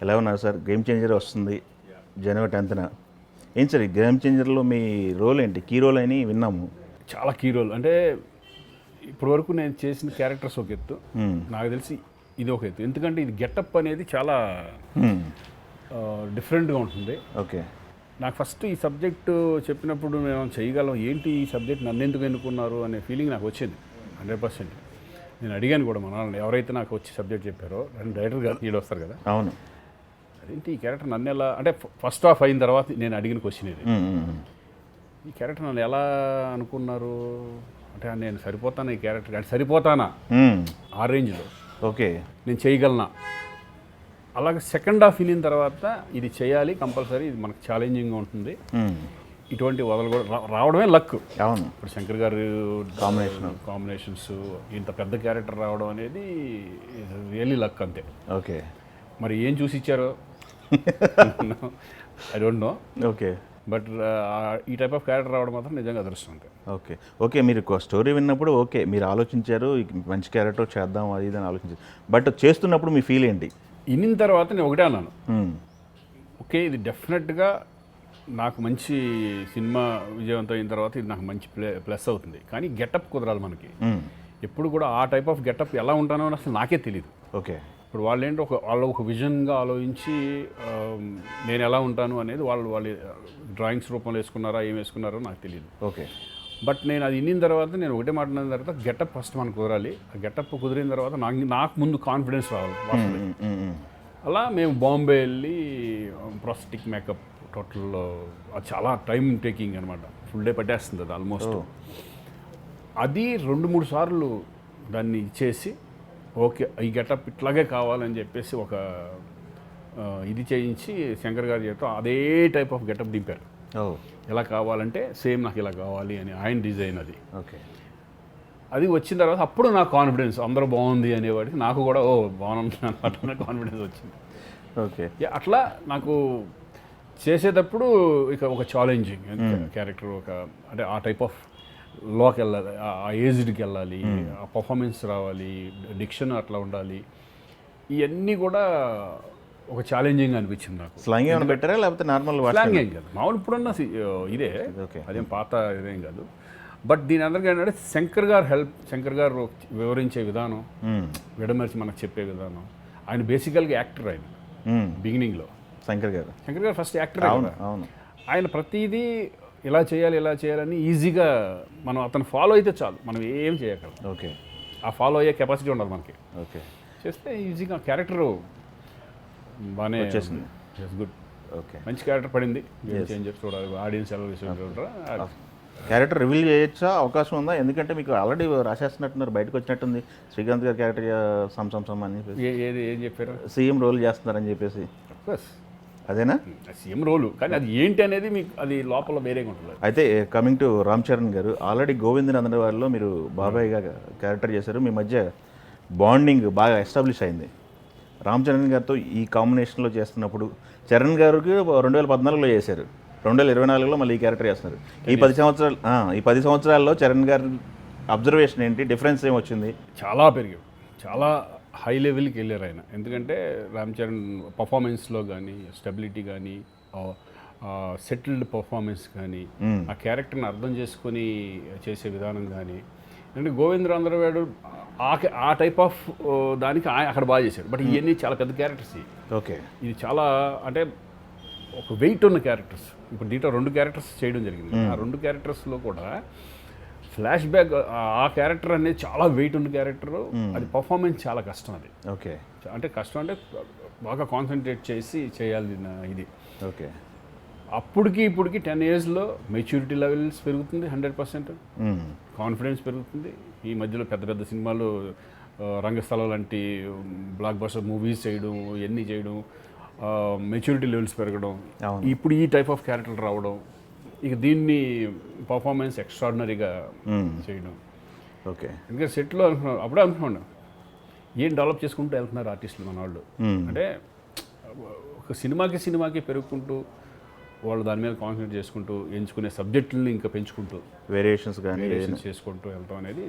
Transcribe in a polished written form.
ఎలా ఉన్నారు sir? Game changer వస్తుంది జనవరి 10న. ఏం సార్ ఈ గేమ్ చేంజర్లో మీ రోల్ ఏంటి? కీ రోల్ అని విన్నాము. చాలా కీ రోల్. అంటే ఇప్పటివరకు నేను చేసిన క్యారెక్టర్స్ ఒక ఎత్తు, నాకు తెలిసి ఇది ఒక ఎత్తు. ఎందుకంటే ఇది గెటప్ అనేది చాలా డిఫరెంట్గా ఉంటుంది. ఓకే. నాకు ఫస్ట్ ఈ సబ్జెక్టు చెప్పినప్పుడు మేము చేయగలం, ఏంటి ఈ సబ్జెక్ట్ నన్ను ఎందుకు ఎన్నుకున్నారు అనే ఫీలింగ్ నాకు వచ్చింది 100%. నేను అడిగాను కూడా మా నాన్న, ఎవరైతే నాకు వచ్చి సబ్జెక్ట్ చెప్పారో, డైరెక్టర్ గారు వీళ్ళు వస్తారు కదా, అవును, అదేంటి ఈ క్యారెక్టర్ నన్ను ఎలా, అంటే ఫస్ట్ హాఫ్ అయిన తర్వాత నేను అడిగిన క్వశ్చన్ ఇది, ఈ క్యారెక్టర్ నన్ను ఎలా అనుకున్నారు అంటే, నేను సరిపోతానా ఈ క్యారెక్టర్, అంటే సరిపోతానా ఆ రేంజ్లో, ఓకే నేను చేయగలనా. అలాగే సెకండ్ హాఫ్ వినిన తర్వాత ఇది చేయాలి కంపల్సరీ, ఇది మనకు ఛాలెంజింగ్గా ఉంటుంది, ఇటువంటి వదలు కూడా రావడమే లక్. అవును, ఇప్పుడు శంకర్ గారు కాంబినేషన్స్, ఇంత పెద్ద క్యారెక్టర్ రావడం అనేది రియల్లీ లక్ అంతే. ఓకే. మరి ఏం చూసి ఇచ్చారో I don't know. Okay. But ఈ టైప్ ఆఫ్ క్యారెక్టర్ రావడం మాత్రం నిజంగా అదృష్టం అంతే. ఓకే. ఓకే, మీరు స్టోరీ విన్నప్పుడు ఓకే మీరు ఆలోచించారు మంచి క్యారెక్టర్ చేద్దాం అది ఇది అని ఆలోచించారు, బట్ చేస్తున్నప్పుడు మీ ఫీల్ ఏంటి? ఇన్నిన తర్వాత నేను ఒకటే అన్నాను, ఓకే ఇది డెఫినెట్గా నాకు మంచి సినిమా విజయవంతం అయిన తర్వాత ఇది నాకు మంచి ప్లస్ అవుతుంది, కానీ గెటప్ కుదరాలి మనకి. ఎప్పుడు కూడా ఆ టైప్ ఆఫ్ గెటప్ ఎలా ఉంటానో అని అసలు నాకే తెలియదు. ఓకే. ఇప్పుడు వాళ్ళు ఏంటో వాళ్ళు ఒక విజన్గా ఆలోచించి నేను ఎలా ఉంటాను అనేది వాళ్ళు డ్రాయింగ్స్ రూపంలో వేసుకున్నారా ఏం వేసుకున్నారో నాకు తెలియదు. ఓకే. బట్ నేను అది విన్న తర్వాత నేను ఒకటే మాట్లాడిన తర్వాత గెటప్ ఫస్ట్ మనకు కుదరాలి, ఆ గెటప్ కుదిరిన తర్వాత నాకు ముందు కాన్ఫిడెన్స్ రావాలి. అలా మేము బాంబే వెళ్ళి ప్రాస్థెటిక్ మేకప్ టోటల్ అది చాలా టైం టేకింగ్ అనమాట, ఫుల్ డే పట్టేస్తుంది అది ఆల్మోస్ట్. అది 2-3 సార్లు దాన్ని ఇచ్చేసి ఓకే ఈ గెటప్ ఇట్లాగే కావాలని చెప్పేసి ఒక ఇది చేయించి శంకర్ గారు చేస్తూ అదే టైప్ ఆఫ్ గెటప్ దింపారు. ఎలా కావాలంటే సేమ్ నాకు ఇలా కావాలి అని ఆయన డిజైన్ అది. ఓకే. అది వచ్చిన తర్వాత అప్పుడు నాకు కాన్ఫిడెన్స్, అందరూ బాగుంది అనేవాడికి నాకు కూడా బాగుంది అనమాట కాన్ఫిడెన్స్ వచ్చింది. ఓకే. అట్లా నాకు చేసేటప్పుడు ఇక ఒక ఛాలెంజింగ్ క్యారెక్టర్, ఒక అంటే ఆ టైప్ ఆఫ్ లోకి వెళ్ళాలి, ఆ ఏజ్డ్కి వెళ్ళాలి, ఆ పర్ఫార్మెన్స్ రావాలి, డిక్షన్ అట్లా ఉండాలి, ఇవన్నీ కూడా ఒక ఛాలెంజింగ్ అనిపించింది నాకు. స్లాంగ్ ఏమైనా పెట్టారా లేకపోతే నార్మల్? స్లాంగ్ ఏం కాదు, మామూలు ఇప్పుడున్న ఇదే, అదేం పాత ఇదేం కాదు. బట్ దీని అందరికీ ఏంటంటే శంకర్ గారు వివరించే విధానం, విడమర్చి మనకు చెప్పే విధానం, ఆయన బేసికల్గా యాక్టర్. ఆయన బిగినింగ్లో శంకర్ గారు ఫస్ట్ యాక్టర్. అవును. ఆయన ప్రతిదీ ఇలా చేయాలని ఈజీగా మనం అతను ఫాలో అయితే చాలు, మనం ఏం చేయగలం. ఓకే. ఆ ఫాలో అయ్యే కెపాసిటీ ఉండాలి మనకి. ఓకే. చేస్తే ఈజీగా క్యారెక్టర్ బాగానే వచ్చేసింది. గుడ్. ఓకే. మంచి మంచి క్యారెక్టర్ పడింది. చేంజెస్ చూడాలి, ఆడియన్స్ ఎలా చూడాలి. క్యారెక్టర్ రివీల్ చేయొచ్చా? అవకాశం ఉందా? ఎందుకంటే మీకు ఆల్రెడీ రాసేస్తున్నట్టున్నారు, బయటకు వచ్చినట్టుంది శ్రీకాంత్ గారి క్యారెక్టర్ సమ్ అని చెప్పేసి. ఏం చెప్పారు? సీఎం రోల్ చేస్తున్నారని చెప్పేసి. అదేనా సీఎం రోలు, కానీ అది ఏంటి అనేది మీకు అది లోపల వేరేగా ఉంటుంది. అయితే కమింగ్ టు రామ్ చరణ్ గారు, ఆల్రెడీ గోవిందనందన్ వారిలో మీరు బాబాయ్గా క్యారెక్టర్ చేశారు, మీ మధ్య బాండింగ్ బాగా ఎస్టాబ్లిష్ అయింది. రామ్ చరణ్ గారితో ఈ కాంబినేషన్లో చేస్తున్నప్పుడు చరణ్ గారికి 2014లో చేశారు, 2024లో మళ్ళీ ఈ క్యారెక్టర్ చేస్తున్నారు. ఈ 10 సంవత్సరాల్లో చరణ్ గారి అబ్జర్వేషన్ ఏంటి, డిఫరెన్స్ ఏమొచ్చింది? చాలా పెరిగాడు, చాలా హై లెవెల్కి వెళ్ళారు ఆయన. ఎందుకంటే రామ్ చరణ్ పర్ఫార్మెన్స్లో కానీ, స్టెబిలిటీ కానీ, సెటిల్డ్ పర్ఫార్మెన్స్ కానీ, ఆ క్యారెక్టర్ని అర్థం చేసుకొని చేసే విధానం కానీ, అంటే గోవిందరాంధ్రవాడు ఆ టైప్ ఆఫ్ దానికి అక్కడ బాగా చేశాడు. బట్ ఇవన్నీ చాలా పెద్ద క్యారెక్టర్స్. ఓకే. ఇది చాలా అంటే ఒక వెయిట్ ఉన్న క్యారెక్టర్స్. ఇప్పుడు దీంట్లో 2 క్యారెక్టర్స్ చేయడం జరిగింది. ఆ 2 క్యారెక్టర్స్లో కూడా ఫ్లాష్ బ్యాక్, ఆ క్యారెక్టర్ అనేది చాలా వెయిట్ ఉన్న క్యారెక్టర్, అది పర్ఫార్మెన్స్ చాలా కష్టం. అది ఓకే. అంటే కష్టం అంటే బాగా కాన్సన్ట్రేట్ చేసి చేయాలి ఇది. ఓకే. అప్పటికి ఇప్పటికి 10 yearsలో మెచ్యూరిటీ లెవెల్స్ పెరుగుతుంది, 100% కాన్ఫిడెన్స్ పెరుగుతుంది. ఈ మధ్యలో పెద్ద పెద్ద సినిమాలు, రంగస్థలం లాంటి బ్లాక్ బస్టర్ మూవీస్ చేయడం, ఇవన్నీ చేయడం, మెచ్యూరిటీ లెవెల్స్ పెరగడం, ఇప్పుడు ఈ టైప్ ఆఫ్ క్యారెక్టర్ రావడం, ఇక దీన్ని పర్ఫార్మెన్స్ ఎక్స్ట్రాడినరీగా చేయడం. ఓకే. ఎందుకంటే సెట్లో అప్పుడే అనుకున్నాను ఏం డెవలప్ చేసుకుంటూ వెళ్తున్నారు ఆర్టిస్టులు మన వాళ్ళు. అంటే ఒక సినిమాకి పెరుగుకుంటూ వాళ్ళు దాని మీద కాన్సన్ట్రేట్ చేసుకుంటూ ఎంచుకునే సబ్జెక్టులని ఇంకా పెంచుకుంటూ వేరియేషన్స్ కానీ చేసుకుంటూ వెళ్తాం అనేది